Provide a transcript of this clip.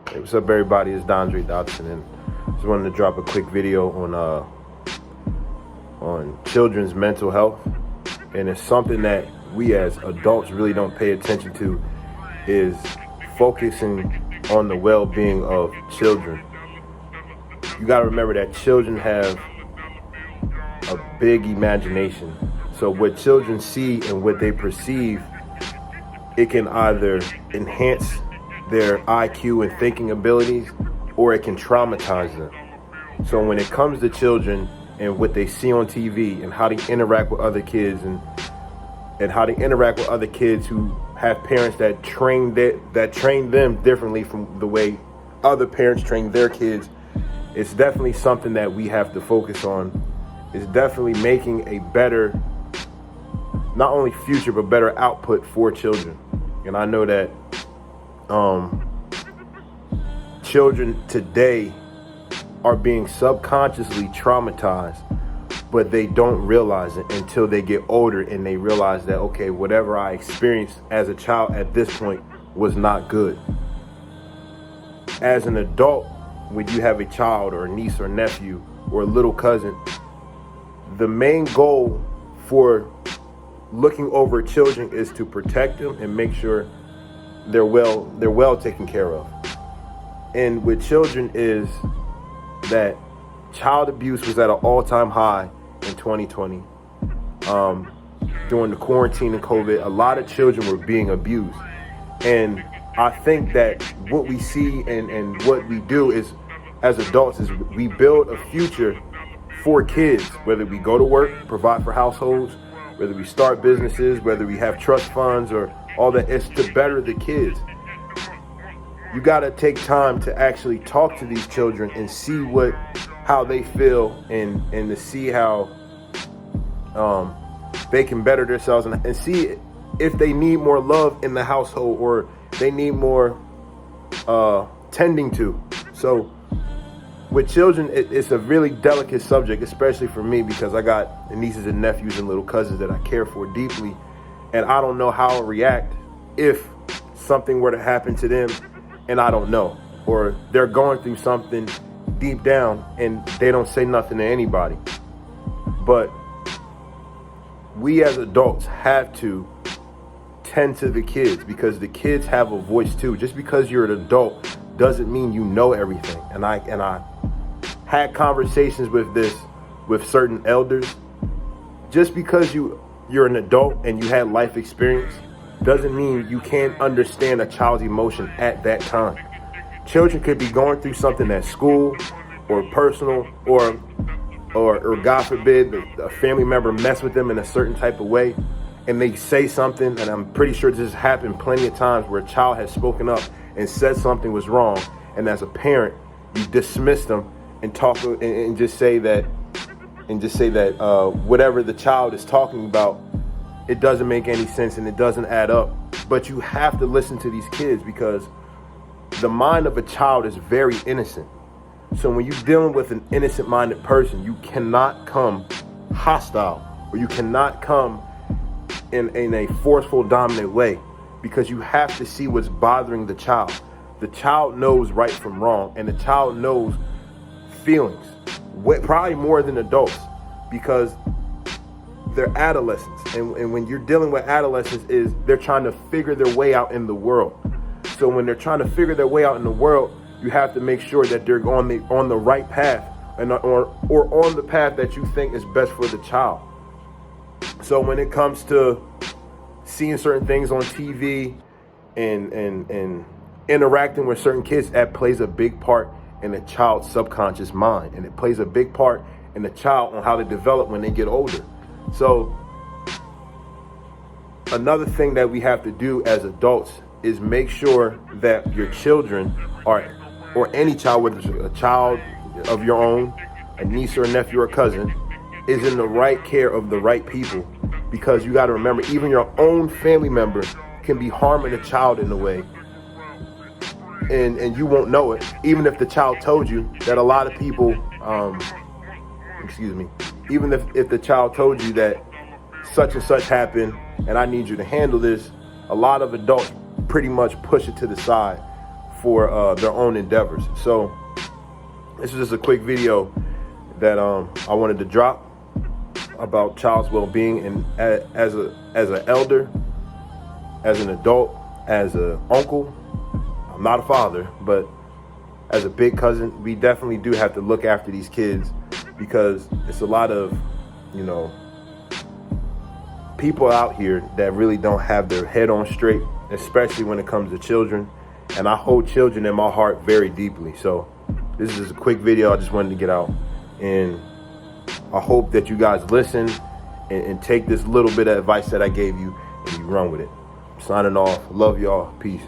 Hey, what's up, everybody? It's Dondre Dodson, and just wanted to drop a quick video on children's mental health. And it's something that we as adults really don't pay attention to, is focusing on the well-being of children. You got to remember that children have a big imagination. So what children see and what they perceive, it can either enhance their IQ and thinking abilities, or it can traumatize them. So when it comes to children and what they see on TV and how they interact with other kids and how they interact with other kids who have parents that train them differently from the way other parents train their kids, it's definitely something that we have to focus on. It's definitely making a better, not only future, but better output for children. And I know that children today are being subconsciously traumatized, but they don't realize it until they get older and they realize that, okay, whatever I experienced as a child at this point was not good. As an adult, when you have a child or a niece or nephew or a little cousin, the main goal for looking over children is to protect them and make sure they're well taken care of. And with children is that child abuse was at an all-time high in 2020. During the quarantine and COVID, a lot of children were being abused. And I think that what we see and what we do is, as adults, is we build a future for kids, whether we go to work, provide for households, whether we start businesses, whether we have trust funds or all that. It's to better the kids. You got to take time to actually talk to these children and see how they feel and to see how they can better themselves and see if they need more love in the household or they need more tending to. So with children, it's a really delicate subject, especially for me, because I got nieces and nephews and little cousins that I care for deeply. And I don't know how I'll react if something were to happen to them and I don't know, or they're going through something deep down and they don't say nothing to anybody. But we as adults have to tend to the kids, because the kids have a voice too. Just because you're an adult doesn't mean you know everything. And I had conversations with certain elders. Just because you're an adult and you had life experience doesn't mean you can't understand a child's emotion at that time. Children could be going through something at school or personal, or God forbid, a family member mess with them in a certain type of way and they say something, and I'm pretty sure this has happened plenty of times where a child has spoken up and said something was wrong, and as a parent you dismiss them and talk and just say that whatever the child is talking about, it doesn't make any sense and it doesn't add up. But you have to listen to these kids, because the mind of a child is very innocent. So when you're dealing with an innocent-minded person, you cannot come hostile, or you cannot come in a forceful, dominant way, because you have to see what's bothering the child. The child knows right from wrong, and the child knows feelings, probably more than adults, because they're adolescents. And when you're dealing with adolescents, they're trying to figure their way out in the world. So when they're trying to figure their way out in the world, you have to make sure that they're on the right path, or on the path that you think is best for the child. So when it comes to seeing certain things on TV and interacting with certain kids, that plays a big part in the child's subconscious mind, and it plays a big part in the child on how they develop when they get older. So another thing that we have to do as adults is make sure that your children or any child, whether it's a child of your own, a niece or a nephew or a cousin, is in the right care of the right people. Because you got to remember, even your own family member can be harming a child in a way, and you won't know it, even if the child told you. That a lot of people, even if the child told you that such and such happened and I need you to handle this, a lot of adults pretty much push it to the side for their own endeavors. So this is just a quick video that I wanted to drop about child's well-being, and as an elder, as an adult, as an uncle. I'm not a father, but as a big cousin, we definitely do have to look after these kids, because it's a lot of, people out here that really don't have their head on straight, especially when it comes to children. And I hold children in my heart very deeply. So this is just a quick video I just wanted to get out. And I hope that you guys listen and take this little bit of advice that I gave you and you run with it. I'm signing off. Love y'all. Peace.